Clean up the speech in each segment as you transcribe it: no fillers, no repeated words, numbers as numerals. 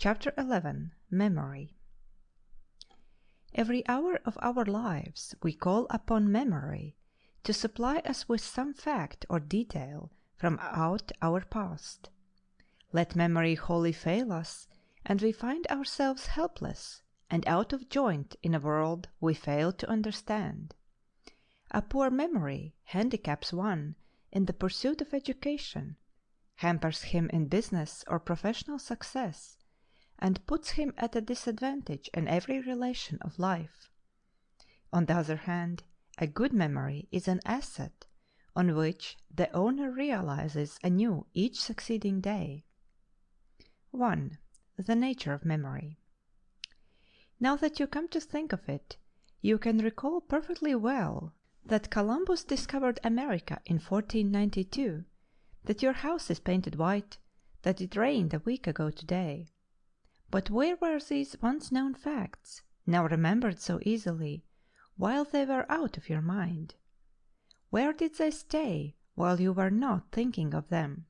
Chapter 11 Memory. Every hour of our lives we call upon memory to supply us with some fact or detail from out our past. Let memory wholly fail us, and we find ourselves helpless and out of joint in a world we fail to understand. A poor memory handicaps one in the pursuit of education, hampers him in business or professional success, and puts him at a disadvantage in every relation of life. On the other hand, a good memory is an asset on which the owner realizes anew each succeeding day. 1. The nature of memory. Now that you come to think of it, you can recall perfectly well that Columbus discovered America in 1492, that your house is painted white, that it rained a week ago today. But where were these once known facts, now remembered so easily, while they were out of your mind? Where did they stay while you were not thinking of them?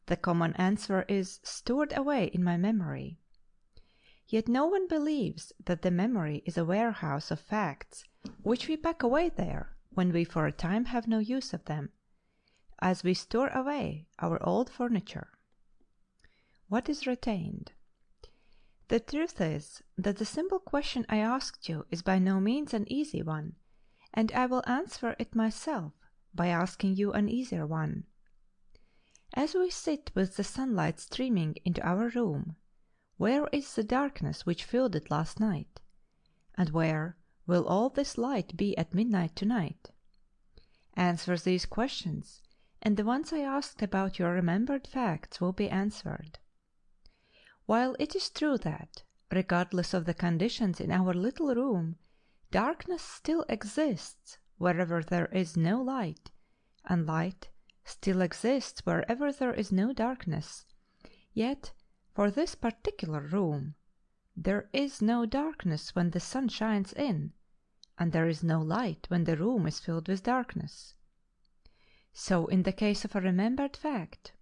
The common answer is stored away in my memory. Yet no one believes that the memory is a warehouse of facts which we pack away there when we for a time have no use of them, as we store away our old furniture. What is retained? The truth is that the simple question I asked you is by no means an easy one, and I will answer it myself by asking you an easier one. As we sit with the sunlight streaming into our room, where is the darkness which filled it last night? And where will all this light be at midnight tonight? Answer these questions, and the ones I asked about your remembered facts will be answered. While it is true that, regardless of the conditions in our little room, darkness still exists wherever there is no light, and light still exists wherever there is no darkness, yet for this particular room there is no darkness when the sun shines in, and there is no light when the room is filled with darkness. So in the case of a remembered fact.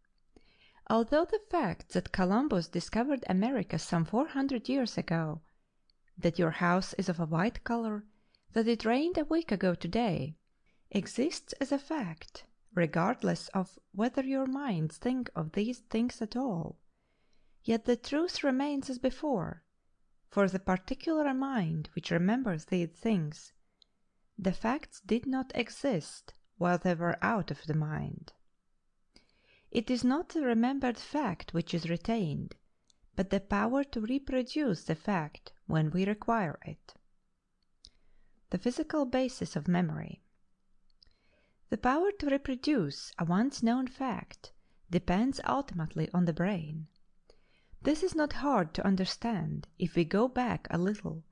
Although the fact that Columbus discovered America some 400 years ago, that your house is of a white color, that it rained a week ago today, exists as a fact, regardless of whether your minds think of these things at all, yet the truth remains as before, for the particular mind which remembers these things, the facts did not exist while they were out of the mind. It is not the remembered fact which is retained, but the power to reproduce the fact when we require it. The physical basis of memory. The power to reproduce a once known fact depends ultimately on the brain. This is not hard to understand if we go back a little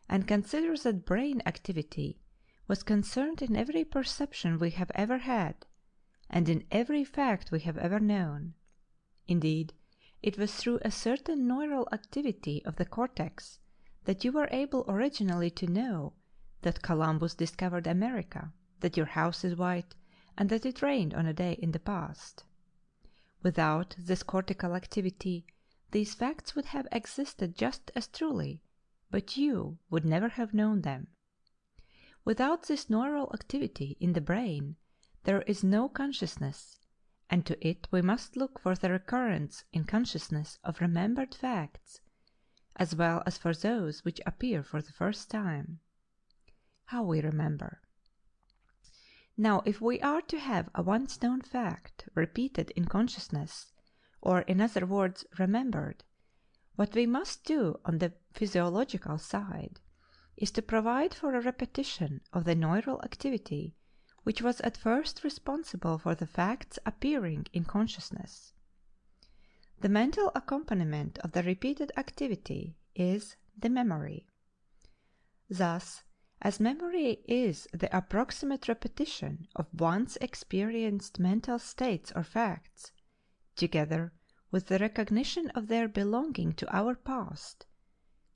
and consider that brain activity was concerned in every perception we have ever had, and in every fact we have ever known. Indeed, it was through a certain neural activity of the cortex that you were able originally to know that Columbus discovered America, that your house is white, and that it rained on a day in the past. Without this cortical activity, these facts would have existed just as truly, but you would never have known them. Without this neural activity in the brain, there is no consciousness, and to it we must look for the recurrence in consciousness of remembered facts, as well as for those which appear for the first time. How we remember. Now, if we are to have a once known fact repeated in consciousness, or in other words remembered, what we must do on the physiological side is to provide for a repetition of the neural activity which was at first responsible for the facts appearing in consciousness. The mental accompaniment of the repeated activity is the memory. Thus, as memory is the approximate repetition of once experienced mental states or facts, together with the recognition of their belonging to our past,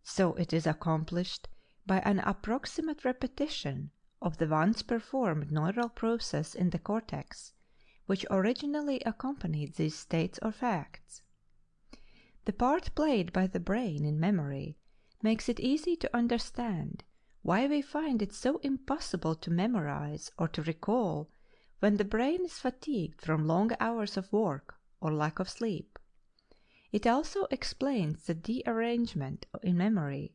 so it is accomplished by an approximate repetition of the once performed neural process in the cortex which originally accompanied these states or facts. The part played by the brain in memory makes it easy to understand why we find it so impossible to memorize or to recall when the brain is fatigued from long hours of work or lack of sleep. It also explains the dearrangement in memory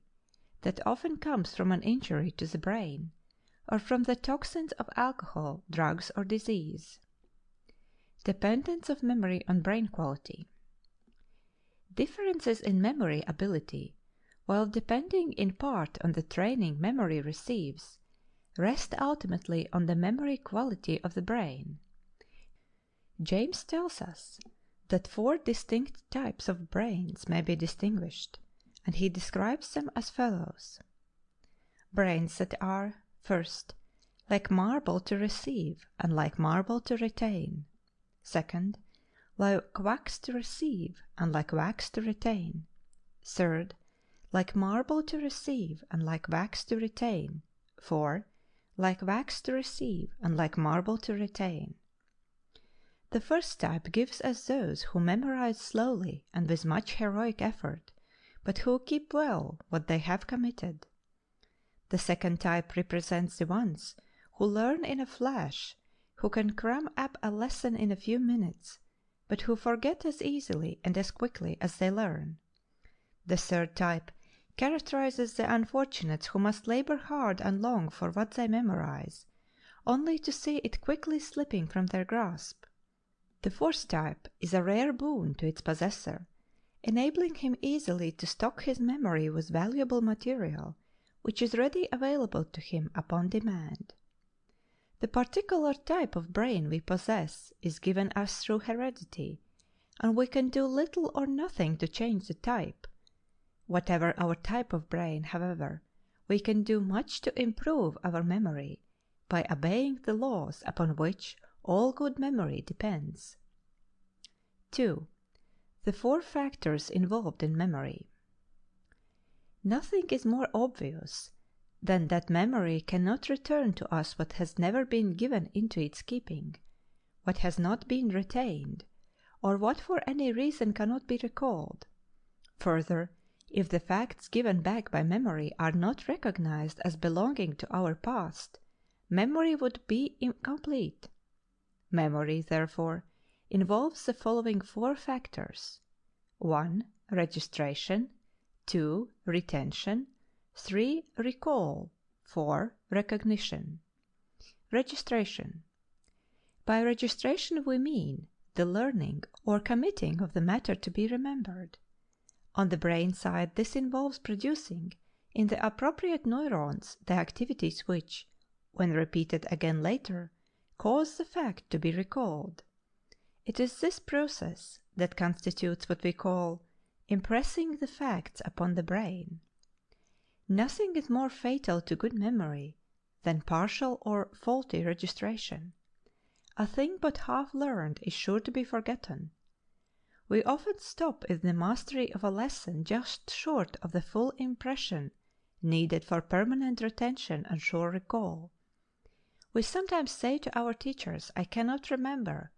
that often comes from an injury to the brain, or from the toxins of alcohol, drugs, or disease. Dependence of memory on brain quality. Differences in memory ability, while depending in part on the training memory receives, rest ultimately on the memory quality of the brain. James tells us that 4 distinct types of brains may be distinguished, and he describes them as follows: brains that are, first, like marble to receive and like marble to retain; second, like wax to receive and like wax to retain; third, like marble to receive and like wax to retain; 4, like wax to receive and like marble to retain. The first type gives us those who memorize slowly and with much heroic effort, but who keep well what they have committed. The second type represents the ones who learn in a flash, who can cram up a lesson in a few minutes, but who forget as easily and as quickly as they learn. The third type characterizes the unfortunates who must labor hard and long for what they memorize, only to see it quickly slipping from their grasp. The fourth type is a rare boon to its possessor, enabling him easily to stock his memory with valuable material, which is ready available to him upon demand. The particular type of brain we possess is given us through heredity, and we can do little or nothing to change the type. Whatever our type of brain, however, we can do much to improve our memory by obeying the laws upon which all good memory depends. 2. The 4 factors involved in memory. Nothing is more obvious than that memory cannot return to us what has never been given into its keeping, what has not been retained, or what for any reason cannot be recalled. Further, if the facts given back by memory are not recognized as belonging to our past, memory would be incomplete. Memory, therefore, involves the following 4 factors: 1. Registration; 2. Retention; 3. Recall; 4. Recognition. Registration. By registration we mean the learning or committing of the matter to be remembered. On the brain side this involves producing in the appropriate neurons the activities which, when repeated again later, cause the fact to be recalled. It is this process that constitutes what we call impressing the facts upon the brain. Nothing is more fatal to good memory than partial or faulty registration. A thing but half learned is sure to be forgotten. We often stop in the mastery of a lesson just short of the full impression needed for permanent retention and sure recall. We sometimes say to our teachers, "I cannot remember,"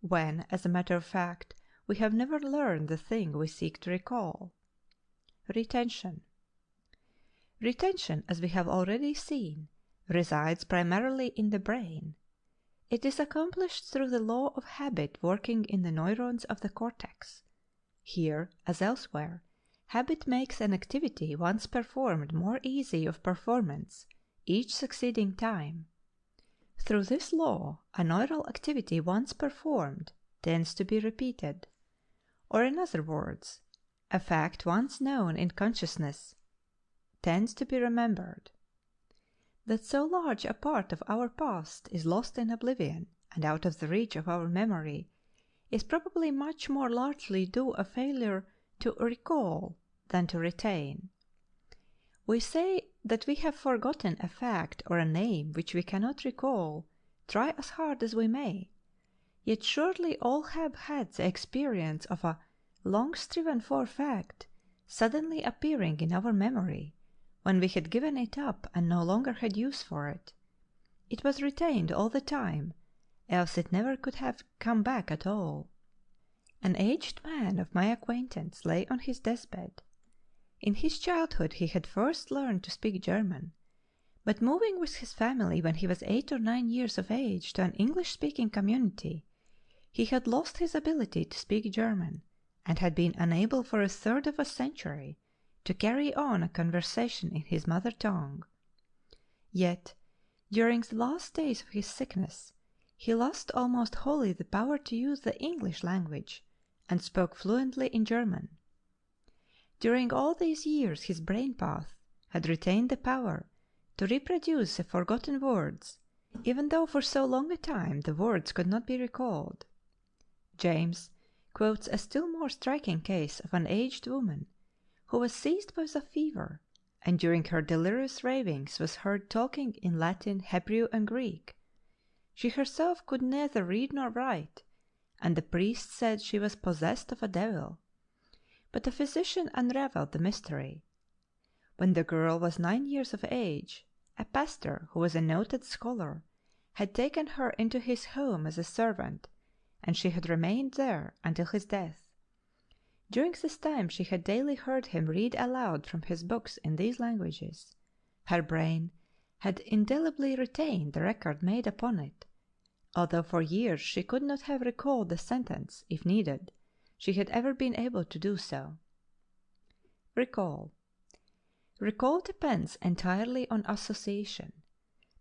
when, as a matter of fact, we have never learned the thing we seek to recall. Retention. Retention, as we have already seen, resides primarily in the brain. It is accomplished through the law of habit working in the neurons of the cortex. Here, as elsewhere, habit makes an activity once performed more easy of performance each succeeding time. Through this law, a neural activity once performed tends to be repeated, or in other words, a fact once known in consciousness tends to be remembered. That so large a part of our past is lost in oblivion and out of the reach of our memory is probably much more largely due a failure to recall than to retain. We say that we have forgotten a fact or a name which we cannot recall, try as hard as we may, yet surely all have had the experience of a long-striven-for fact suddenly appearing in our memory when we had given it up and no longer had use for it. It was retained all the time, else it never could have come back at all. An aged man of my acquaintance lay on his deathbed. In his childhood he had first learned to speak German, but moving with his family when he was 8 or 9 years of age to an English-speaking community, he had lost his ability to speak German and had been unable for a third of a century to carry on a conversation in his mother tongue. Yet, during the last days of his sickness, he lost almost wholly the power to use the English language and spoke fluently in German. During all these years his brain path had retained the power to reproduce the forgotten words, even though for so long a time the words could not be recalled. James quotes a still more striking case of an aged woman who was seized with a fever, and during her delirious ravings was heard talking in Latin, Hebrew, and Greek. She herself could neither read nor write, and the priest said she was possessed of a devil. But a physician unraveled the mystery. When the girl was 9 years of age, a pastor, who was a noted scholar, had taken her into his home as a servant, and she had remained there until his death. During this time she had daily heard him read aloud from his books in these languages. Her brain had indelibly retained the record made upon it. Although for years she could not have recalled the sentence, if needed, she had ever been able to do so. Recall. Recall depends entirely on association.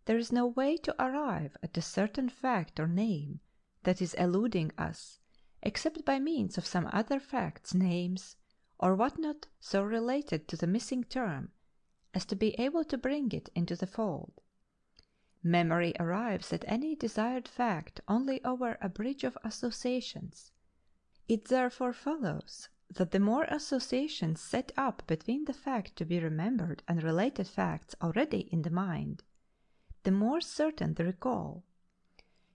There is no way to arrive at a certain fact or name that is eluding us, except by means of some other facts, names, or what not so related to the missing term as to be able to bring it into the fold. Memory arrives at any desired fact only over a bridge of associations. It therefore follows that the more associations set up between the fact to be remembered and related facts already in the mind, the more certain the recall.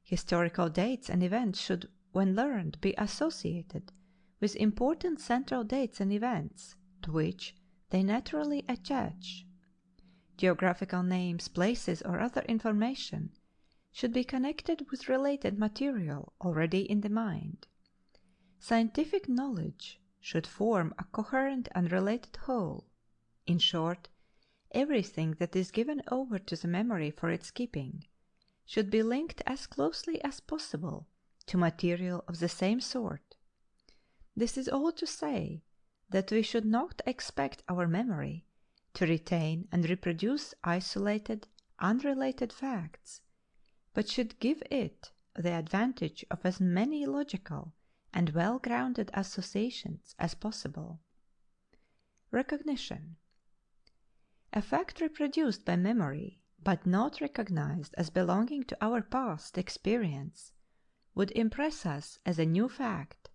Historical dates and events should, when learned, be associated with important central dates and events, to which they naturally attach. Geographical names, places, or other information should be connected with related material already in the mind. Scientific knowledge should form a coherent and related whole. In short, everything that is given over to the memory for its keeping should be linked as closely as possible to material of the same sort. This is all to say that we should not expect our memory to retain and reproduce isolated, unrelated facts, but should give it the advantage of as many logical and well-grounded associations as possible. Recognition. A fact reproduced by memory, but not recognized as belonging to our past experience, would impress us as a new fact.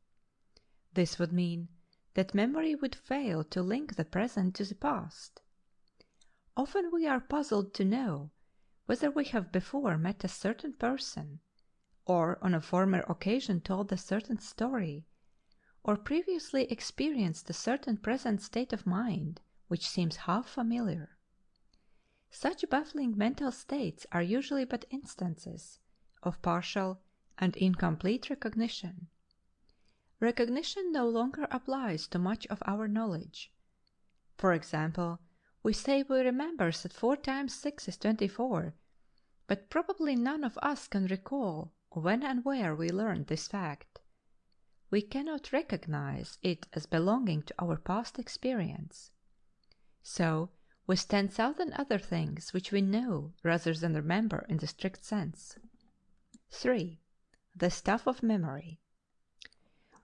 This would mean that memory would fail to link the present to the past. Often we are puzzled to know whether we have before met a certain person, or on a former occasion told a certain story, or previously experienced a certain present state of mind which seems half familiar. Such baffling mental states are usually but instances of partial and incomplete recognition. Recognition no longer applies to much of our knowledge. For example, we say we remember that 4 times 6 is 24, but probably none of us can recall when and where we learned this fact. We cannot recognize it as belonging to our past experience. So, with 10,000 other things which we know rather than remember in the strict sense. 3. The stuff of memory.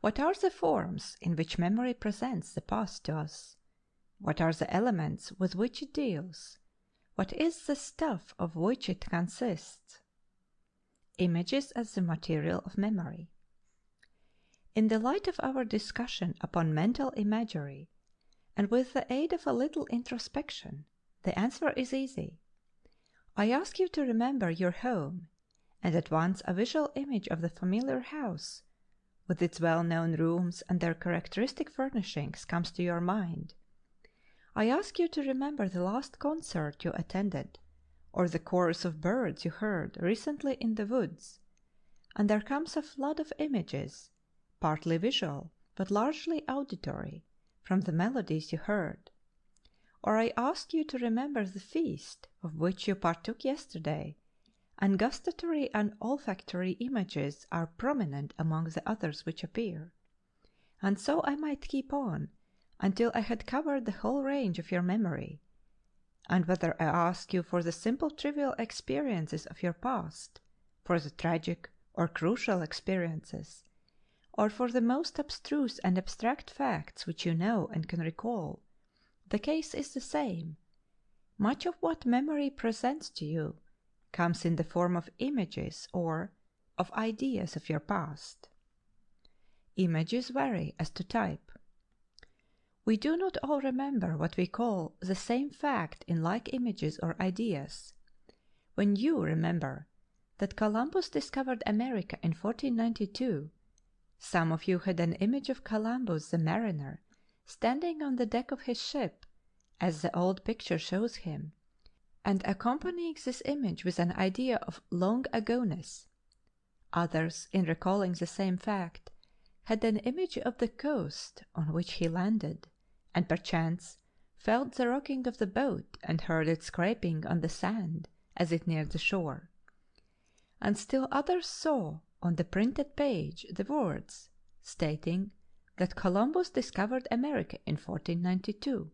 What are the forms in which memory presents the past to us? What are the elements with which it deals? What is the stuff of which it consists? Images as the material of memory. In the light of our discussion upon mental imagery, and with the aid of a little introspection, the answer is easy. I ask you to remember your home, and at once a visual image of the familiar house, with its well-known rooms and their characteristic furnishings, comes to your mind. I ask you to remember the last concert you attended, or the chorus of birds you heard recently in the woods, and there comes a flood of images, partly visual, but largely auditory, from the melodies you heard. Or I ask you to remember the feast of which you partook yesterday, and gustatory and olfactory images are prominent among the others which appear. And so I might keep on, until I had covered the whole range of your memory. And whether I ask you for the simple trivial experiences of your past, for the tragic or crucial experiences, or for the most abstruse and abstract facts which you know and can recall, the case is the same. Much of what memory presents to you comes in the form of images or of ideas of your past. Images vary as to type. We do not all remember what we call the same fact in like images or ideas. When you remember that Columbus discovered America in 1492, some of you had an image of Columbus the mariner standing on the deck of his ship, as the old picture shows him, and accompanying this image with an idea of long agoness. Others, in recalling the same fact, had an image of the coast on which he landed, and perchance felt the rocking of the boat and heard it scraping on the sand as it neared the shore. And still others saw on the printed page the words stating that Columbus discovered America in 1492.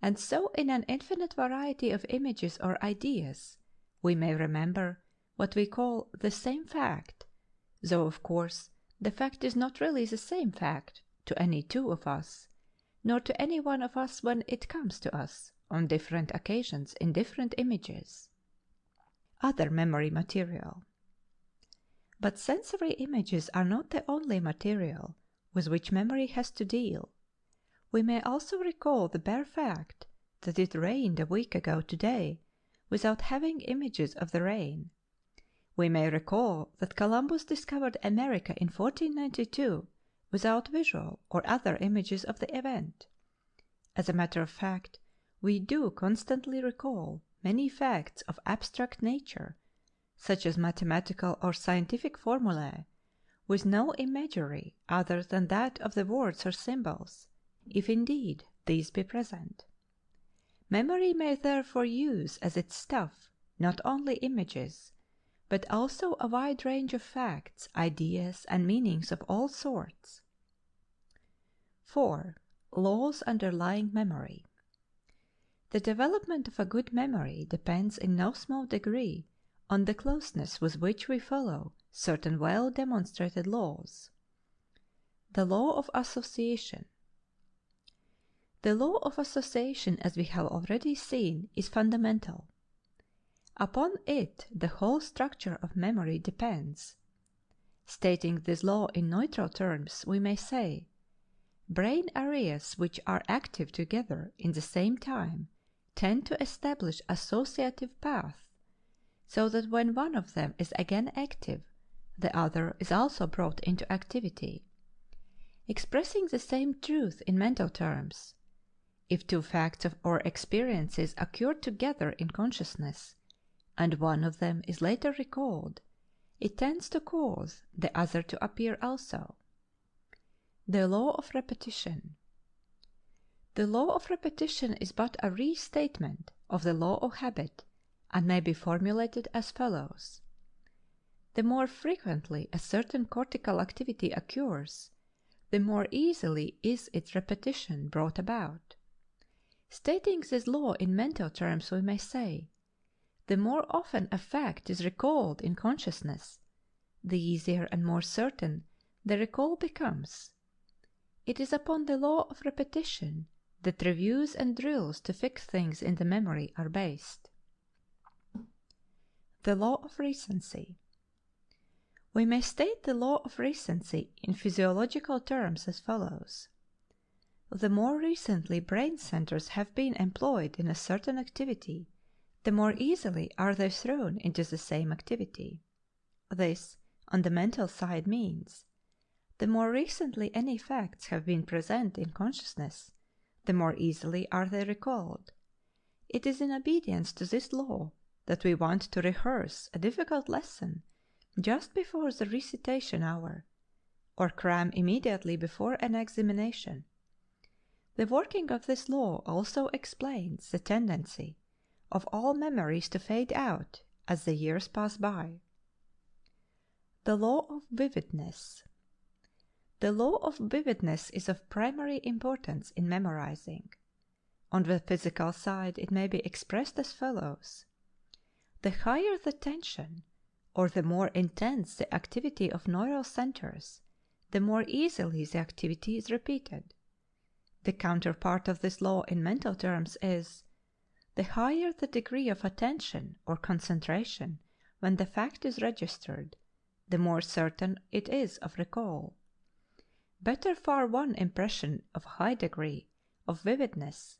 And so in an infinite variety of images or ideas we may remember what we call the same fact, though of course the fact is not really the same fact to any two of us, nor to any one of us when it comes to us on different occasions in different images. Other memory material. But sensory images are not the only material with which memory has to deal. We may also recall the bare fact that it rained a week ago today without having images of the rain. We may recall that Columbus discovered America in 1492 without visual or other images of the event. As a matter of fact, we do constantly recall many facts of abstract nature, such as mathematical or scientific formulae, with no imagery other than that of the words or symbols, if indeed these be present. Memory may therefore use as its stuff not only images, but also a wide range of facts, ideas, and meanings of all sorts. 4. Laws underlying memory. The development of a good memory depends in no small degree on the closeness with which we follow certain well-demonstrated laws. The law of association. The law of association, as we have already seen, is fundamental. Upon it the whole structure of memory depends. Stating this law in neutral terms, we may say, brain areas which are active together in the same time tend to establish associative paths, so that when one of them is again active, the other is also brought into activity. Expressing the same truth in mental terms, if two facts or experiences occur together in consciousness, and one of them is later recalled, it tends to cause the other to appear also. The law of repetition. The law of repetition is but a restatement of the law of habit, and may be formulated as follows. The more frequently a certain cortical activity occurs, the more easily is its repetition brought about. Stating this law in mental terms, we may say, the more often a fact is recalled in consciousness, the easier and more certain the recall becomes. It is upon the law of repetition that reviews and drills to fix things in the memory are based. The law of recency. We may state the law of recency in physiological terms as follows. The more recently brain centers have been employed in a certain activity, the more easily are they thrown into the same activity. This, on the mental side, means the more recently any facts have been present in consciousness, the more easily are they recalled. It is in obedience to this law that we want to rehearse a difficult lesson just before the recitation hour, or cram immediately before an examination. The working of this law also explains the tendency of all memories to fade out as the years pass by. The Law of Vividness. The law of vividness is of primary importance in memorizing. On the physical side, it may be expressed as follows: the higher the tension, or the more intense the activity of neural centers, the more easily the activity is repeated. The counterpart of this law in mental terms is: the higher the degree of attention or concentration when the fact is registered, the more certain it is of recall. Better far one impression of high degree of vividness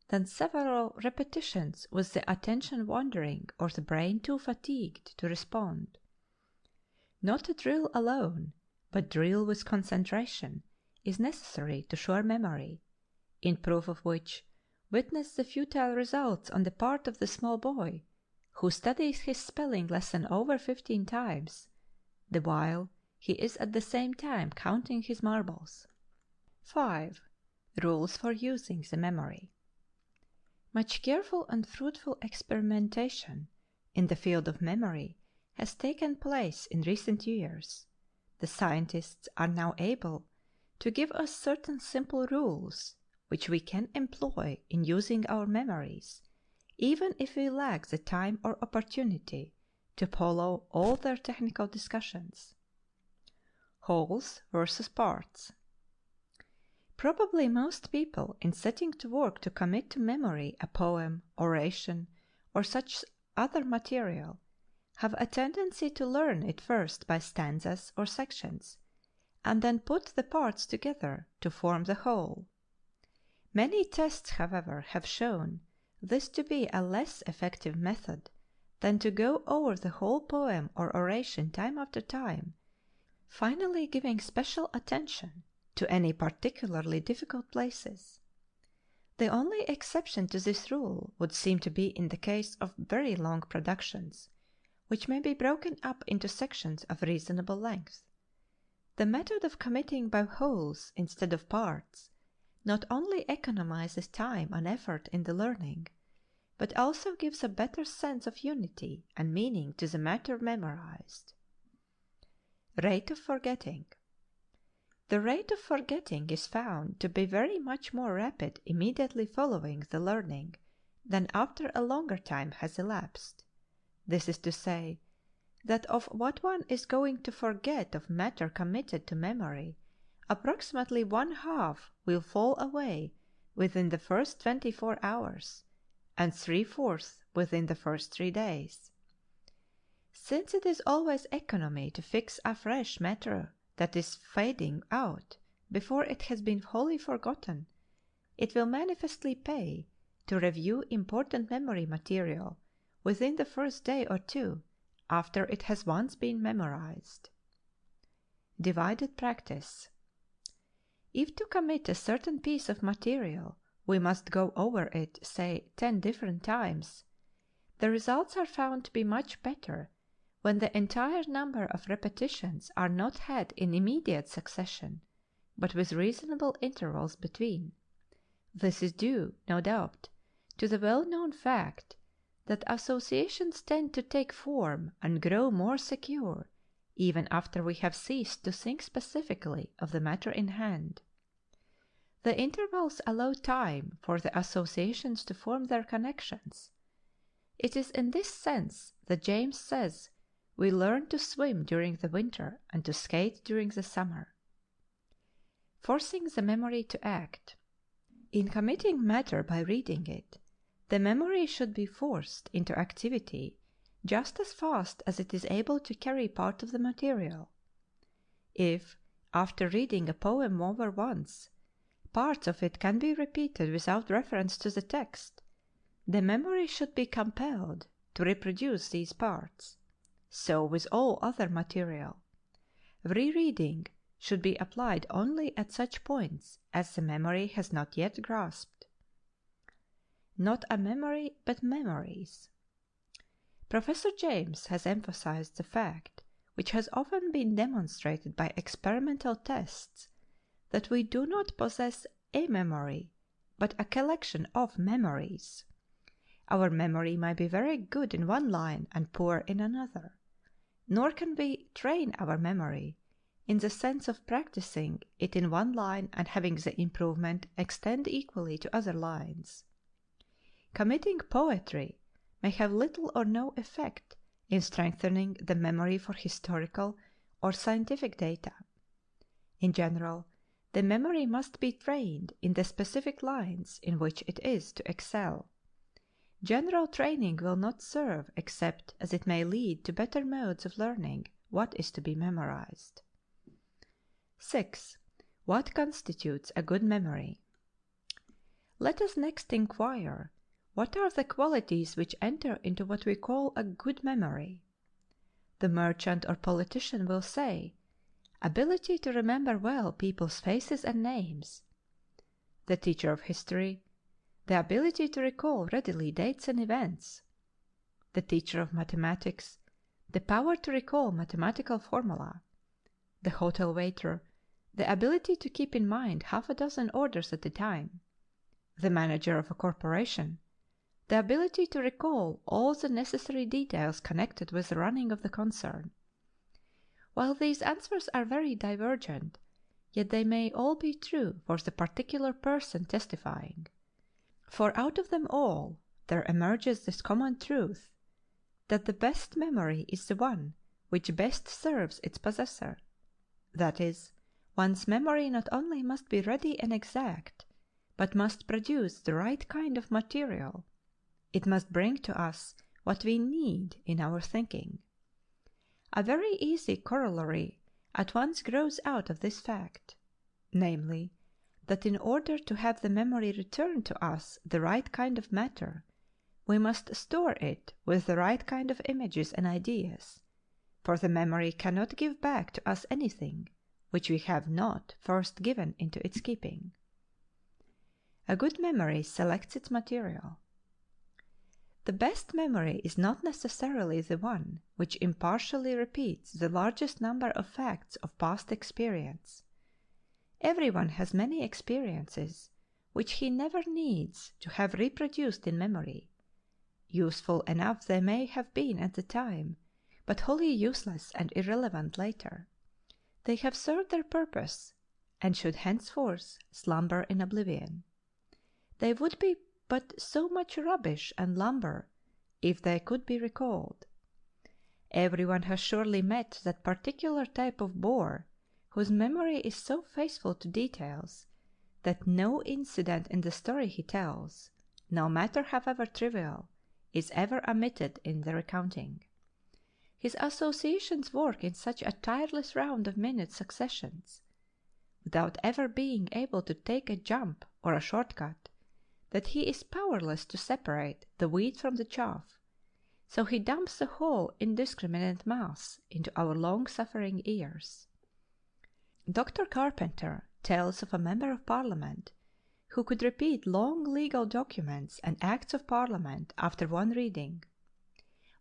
than several repetitions with the attention wandering or the brain too fatigued to respond. Not a drill alone, but drill with concentration, is necessary to sure memory, in proof of which witness the futile results on the part of the small boy who studies his spelling lesson over 15 times, the while he is at the same time counting his marbles. 5. Rules for using the memory. Much careful and fruitful experimentation in the field of memory has taken place in recent years. The scientists are now able to give us certain simple rules which we can employ in using our memories, even if we lack the time or opportunity to follow all their technical discussions. Wholes versus parts. Probably most people, in setting to work to commit to memory a poem, oration, or such other material, have a tendency to learn it first by stanzas or sections, and then put the parts together to form the whole. Many tests, however, have shown this to be a less effective method than to go over the whole poem or oration time after time, finally giving special attention to any particularly difficult places. The only exception to this rule would seem to be in the case of very long productions, which may be broken up into sections of reasonable length. The method of committing by wholes instead of parts not only economizes time and effort in the learning, but also gives a better sense of unity and meaning to the matter memorized. Rate of forgetting. The rate of forgetting is found to be very much more rapid immediately following the learning than after a longer time has elapsed. This is to say, that of what one is going to forget of matter committed to memory, approximately one half will fall away within the first 24 hours, and 3/4 within the first 3 days. Since it is always economy to fix afresh matter that is fading out before it has been wholly forgotten, it will manifestly pay to review important memory material within the first day or two after it has once been memorized. Divided practice. If to commit a certain piece of material we must go over it, say, 10 different times, the results are found to be much better when the entire number of repetitions are not had in immediate succession, but with reasonable intervals between. This is due, no doubt, to the well-known fact that associations tend to take form and grow more secure even after we have ceased to think specifically of the matter in hand. The intervals allow time for the associations to form their connections. It is in this sense that James says we learn to swim during the winter and to skate during the summer. Forcing the memory to act. In committing matter by reading it, the memory should be forced into activity just as fast as it is able to carry part of the material. If, after reading a poem over once, parts of it can be repeated without reference to the text, the memory should be compelled to reproduce these parts. So with all other material. Rereading should be applied only at such points as the memory has not yet grasped. Not a memory, but memories. Professor James has emphasized the fact, which has often been demonstrated by experimental tests, that we do not possess a memory, but a collection of memories. Our memory may be very good in one line and poor in another, nor can we train our memory in the sense of practicing it in one line and having the improvement extend equally to other lines. Committing poetry may have little or no effect in strengthening the memory for historical or scientific data. In general, the memory must be trained in the specific lines in which it is to excel. General training will not serve except as it may lead to better modes of learning what is to be memorized. 6. What constitutes a good memory? Let us next inquire what are the qualities which enter into what we call a good memory. The merchant or politician will say, ability to remember well people's faces and names. The teacher of history, the ability to recall readily dates and events. The teacher of mathematics, the power to recall mathematical formula. The hotel waiter, the ability to keep in mind half a dozen orders at a time. The manager of a corporation, the ability to recall all the necessary details connected with the running of the concern. While these answers are very divergent, yet they may all be true for the particular person testifying. For out of them all there emerges this common truth, that the best memory is the one which best serves its possessor. That is, one's memory not only must be ready and exact, but must produce the right kind of material. It must bring to us what we need in our thinking. A very easy corollary at once grows out of this fact, namely, that in order to have the memory return to us the right kind of matter, we must store it with the right kind of images and ideas, for the memory cannot give back to us anything which we have not first given into its keeping. A good memory selects its material. The best memory is not necessarily the one which impartially repeats the largest number of facts of past experience. Everyone has many experiences which he never needs to have reproduced in memory. Useful enough they may have been at the time, but wholly useless and irrelevant later. They have served their purpose, and should henceforth slumber in oblivion. They would be but so much rubbish and lumber if they could be recalled. Everyone has surely met that particular type of bore whose memory is so faithful to details that no incident in the story he tells, no matter however trivial, is ever omitted in the recounting. His associations work in such a tireless round of minute successions, without ever being able to take a jump or a short cut, that he is powerless to separate the wheat from the chaff, so he dumps the whole indiscriminate mass into our long-suffering ears. Dr. Carpenter tells of a member of Parliament who could repeat long legal documents and acts of Parliament after one reading.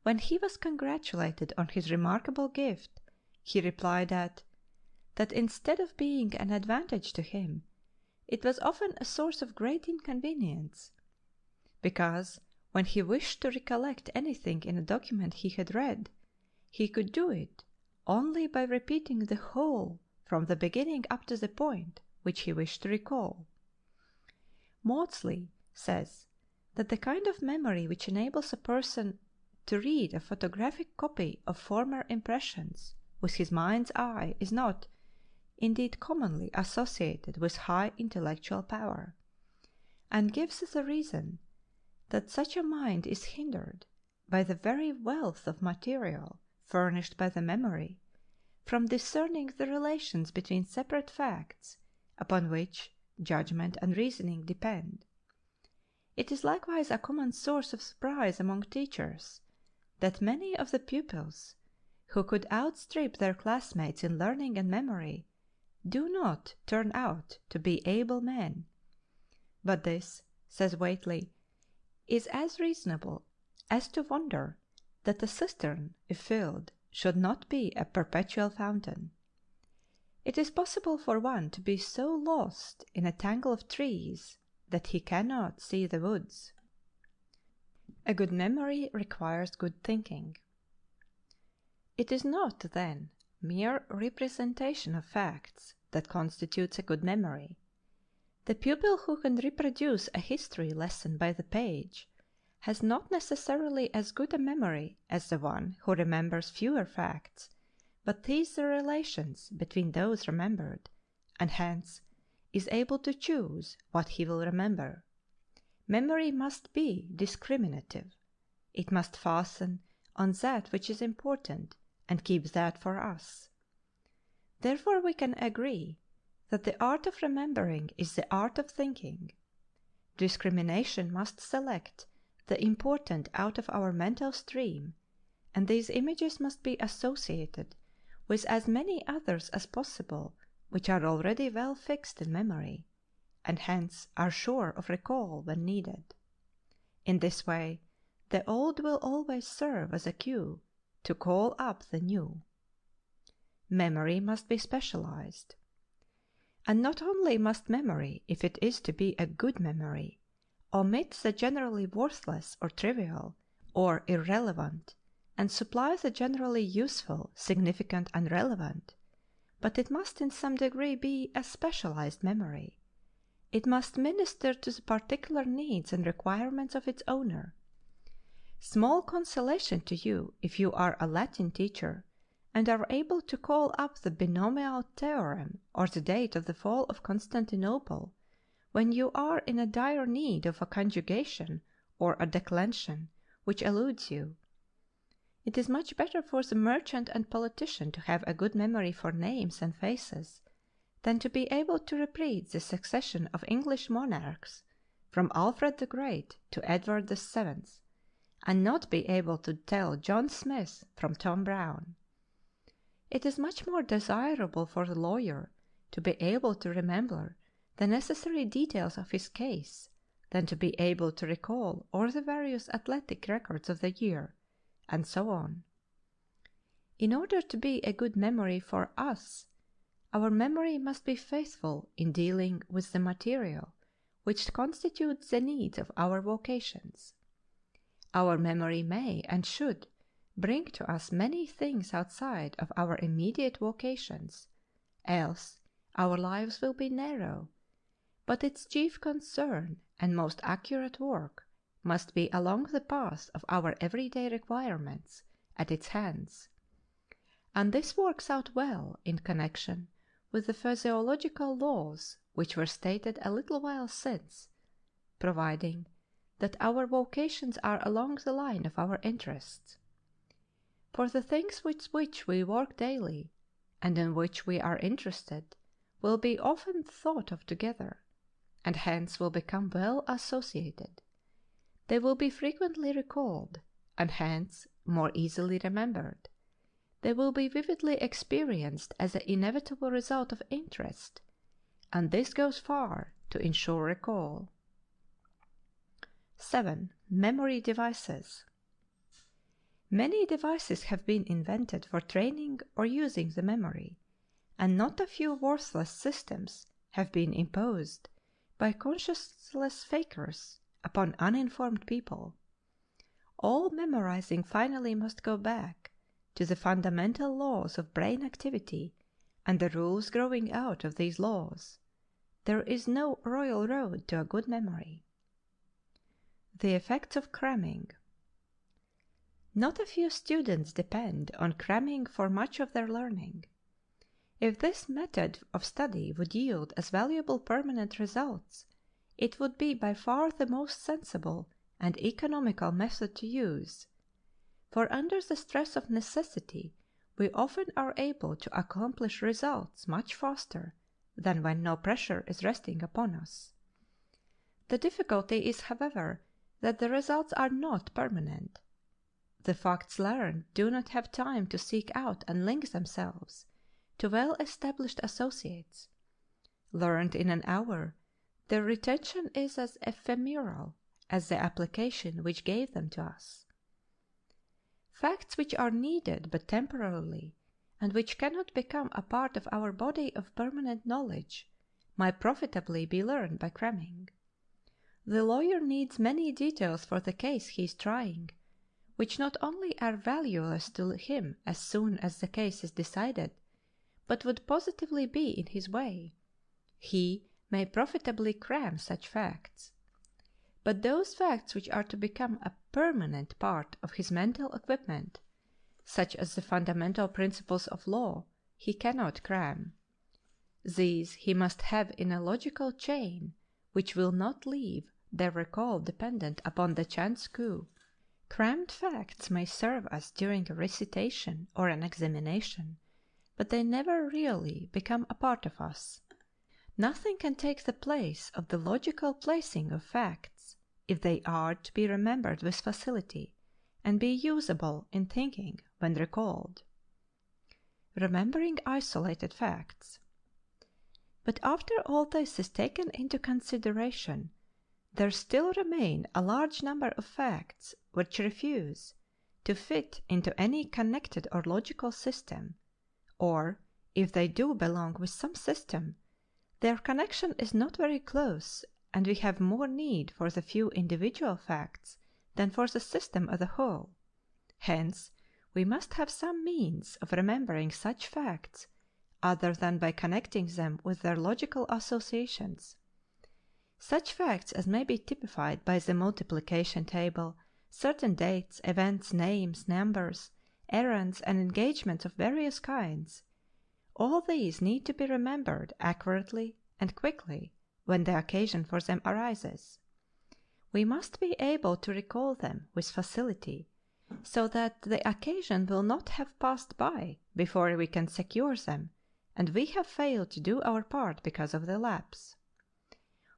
When he was congratulated on his remarkable gift, he replied that instead of being an advantage to him, it was often a source of great inconvenience, because when he wished to recollect anything in a document he had read, he could do it only by repeating the whole from the beginning up to the point which he wished to recall. Maudsley says that the kind of memory which enables a person to read a photographic copy of former impressions with his mind's eye is not, indeed commonly, associated with high intellectual power, and gives the reason that such a mind is hindered by the very wealth of material furnished by the memory from discerning the relations between separate facts upon which judgment and reasoning depend. It is likewise a common source of surprise among teachers that many of the pupils who could outstrip their classmates in learning and memory do not turn out to be able men. But this, says Whately, is as reasonable as to wonder that a cistern, if filled, should not be a perpetual fountain. It is possible for one to be so lost in a tangle of trees that he cannot see the woods. A good memory requires good thinking. It is not, then, mere representation of facts that constitutes a good memory. The pupil who can reproduce a history lesson by the page has not necessarily as good a memory as the one who remembers fewer facts, but sees the relations between those remembered, and hence is able to choose what he will remember. Memory must be discriminative. It must fasten on that which is important, and keep that for us. Therefore we can agree that the art of remembering is the art of thinking. Discrimination must select the important out of our mental stream, and these images must be associated with as many others as possible which are already well fixed in memory, and hence are sure of recall when needed. In this way the old will always serve as a cue to call up the new. Memory must be specialized. And not only must memory, if it is to be a good memory, omit the generally worthless or trivial or irrelevant, and supply the generally useful, significant, and relevant, but it must in some degree be a specialized memory. It must minister to the particular needs and requirements of its owner. Small consolation to you if you are a Latin teacher and are able to call up the binomial theorem or the date of the fall of Constantinople, when you are in a dire need of a conjugation or a declension which eludes you. It is much better for the merchant and politician to have a good memory for names and faces than to be able to repeat the succession of English monarchs from Alfred the Great to Edward the Seventh, and not be able to tell John Smith from Tom Brown. It is much more desirable for the lawyer to be able to remember the necessary details of his case than to be able to recall all the various athletic records of the year, and so on. In order to be a good memory for us, our memory must be faithful in dealing with the material which constitutes the needs of our vocations. Our memory may and should bring to us many things outside of our immediate vocations, else our lives will be narrow, but its chief concern and most accurate work must be along the path of our everyday requirements at its hands. And this works out well in connection with the physiological laws which were stated a little while since, providing that our vocations are along the line of our interests. For the things with which we work daily, and in which we are interested, will be often thought of together, and hence will become well associated. They will be frequently recalled, and hence more easily remembered. They will be vividly experienced as the inevitable result of interest, and this goes far to insure recall. 7. Memory devices. Many devices have been invented for training or using the memory, and not a few worthless systems have been imposed by conscienceless fakers upon uninformed people. All memorizing finally must go back to the fundamental laws of brain activity and the rules growing out of these laws. There is no royal road to a good memory. The effects of cramming. Not a few students depend on cramming for much of their learning. If this method of study would yield as valuable permanent results, it would be by far the most sensible and economical method to use. For under the stress of necessity we often are able to accomplish results much faster than when no pressure is resting upon us. The difficulty is, however, that the results are not permanent. The facts learned do not have time to seek out and link themselves to well-established associates. Learned in an hour, their retention is as ephemeral as the application which gave them to us. Facts which are needed but temporarily, and which cannot become a part of our body of permanent knowledge, might profitably be learned by cramming. The lawyer needs many details for the case he is trying, which not only are valueless to him as soon as the case is decided, but would positively be in his way. He may profitably cram such facts. But those facts which are to become a permanent part of his mental equipment, such as the fundamental principles of law, he cannot cram. These he must have in a logical chain which will not leave their recall dependent upon the chance coup. Crammed facts may serve us during a recitation or an examination, but they never really become a part of us. Nothing can take the place of the logical placing of facts if they are to be remembered with facility and be usable in thinking when recalled. Remembering isolated facts. But after all this is taken into consideration, there still remain a large number of facts which refuse to fit into any connected or logical system, or, if they do belong with some system, their connection is not very close, and we have more need for the few individual facts than for the system as a whole. Hence we must have some means of remembering such facts other than by connecting them with their logical associations. Such facts as may be typified by the multiplication table, certain dates, events, names, numbers, errands, and engagements of various kinds, all these need to be remembered accurately and quickly when the occasion for them arises. We must be able to recall them with facility, so that the occasion will not have passed by before we can secure them, and we have failed to do our part because of the lapse.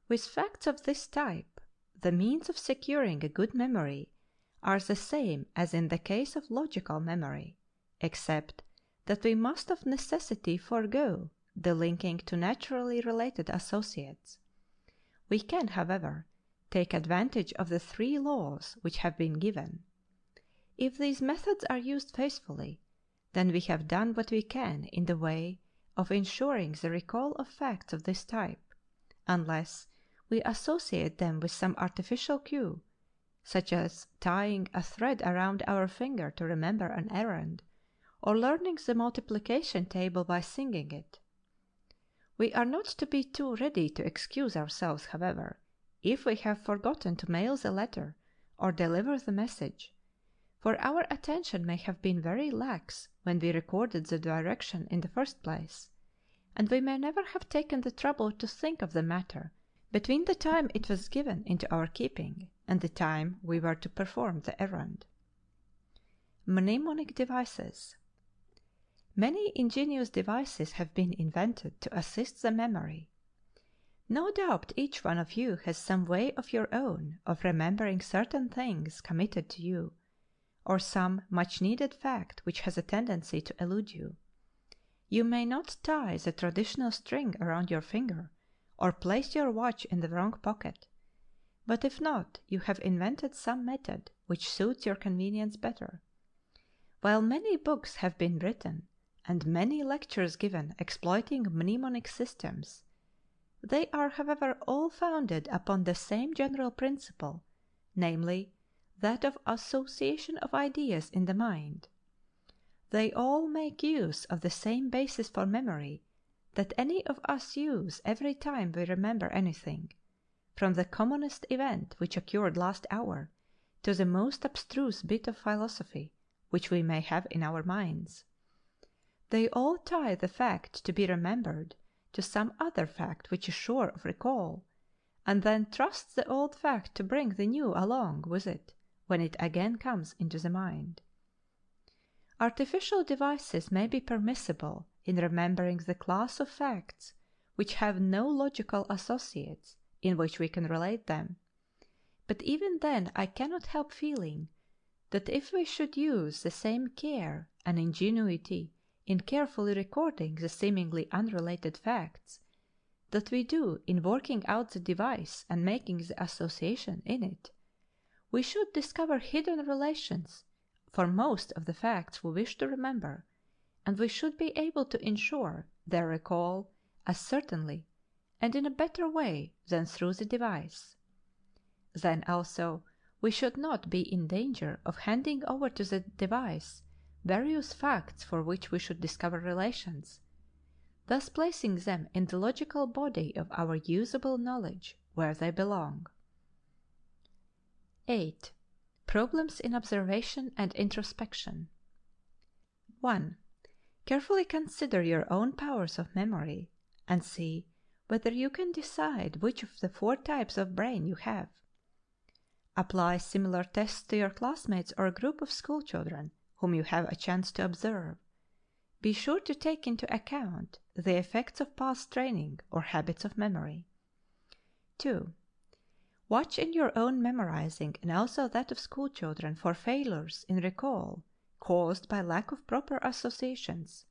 With facts of this type, the means of securing a good memory are the same as in the case of logical memory, except that we must of necessity forego the linking to naturally related associates. We can, however, take advantage of the three laws which have been given. If these methods are used faithfully, then we have done what we can in the way of ensuring the recall of facts of this type, unless we associate them with some artificial cue, such as tying a thread around our finger to remember an errand, or learning the multiplication table by singing it. We are not to be too ready to excuse ourselves, however, if we have forgotten to mail the letter or deliver the message, for our attention may have been very lax when we recorded the direction in the first place, and we may never have taken the trouble to think of the matter between the time it was given into our keeping and the time we were to perform the errand. Mnemonic Devices. Many ingenious devices have been invented to assist the memory. No doubt each one of you has some way of your own of remembering certain things committed to you, or some much needed fact which has a tendency to elude you. You may not tie the traditional string around your finger, or place your watch in the wrong pocket, but if not, you have invented some method which suits your convenience better. While many books have been written, and many lectures given exploiting mnemonic systems, they are, however, all founded upon the same general principle, namely, that of association of ideas in the mind. They all make use of the same basis for memory that any of us use every time we remember anything, from the commonest event which occurred last hour to the most abstruse bit of philosophy which we may have in our minds. They all tie the fact to be remembered to some other fact which is sure of recall, and then trust the old fact to bring the new along with it when it again comes into the mind. Artificial devices may be permissible in remembering the class of facts which have no logical associates in which we can relate them, but even then I cannot help feeling that if we should use the same care and ingenuity in carefully recording the seemingly unrelated facts that we do in working out the device and making the association in it, we should discover hidden relations for most of the facts we wish to remember, and we should be able to ensure their recall as certainly and in a better way than through the device. Then also we should not be in danger of handing over to the device various facts for which we should discover relations, thus placing them in the logical body of our usable knowledge where they belong. 8. Problems in observation and introspection. 1. Carefully consider your own powers of memory and see whether you can decide which of the 4 types of brain you have. Apply similar tests to your classmates or a group of school children whom you have a chance to observe. Be sure to take into account the effects of past training or habits of memory. 2. Watch in your own memorizing and also that of school children for failures in recall caused by lack of proper associations.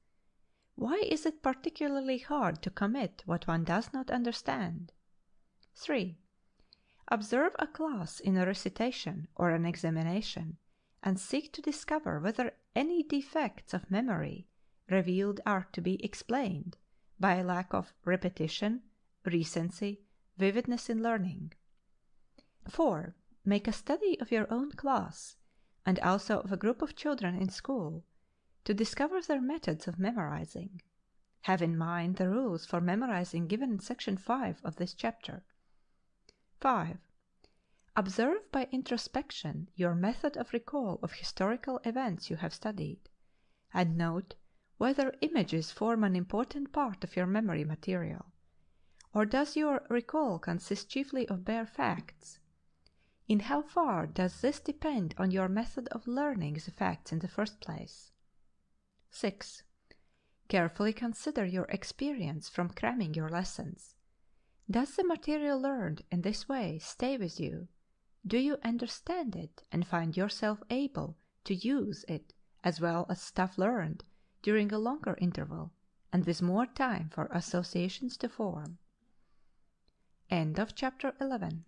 Why is it particularly hard to commit what one does not understand? 3. Observe a class in a recitation or an examination and seek to discover whether any defects of memory revealed are to be explained by a lack of repetition, recency, vividness in learning. 4. Make a study of your own class and also of a group of children in school to discover their methods of memorizing. Have in mind the rules for memorizing given in Section 5 of this chapter. 5. Observe by introspection your method of recall of historical events you have studied, and note whether images form an important part of your memory material, or does your recall consist chiefly of bare facts? In how far does this depend on your method of learning the facts in the first place? 6. Carefully consider your experience from cramming your lessons. Does the material learned in this way stay with you? Do you understand it and find yourself able to use it as well as stuff learned during a longer interval and with more time for associations to form? End of chapter 11.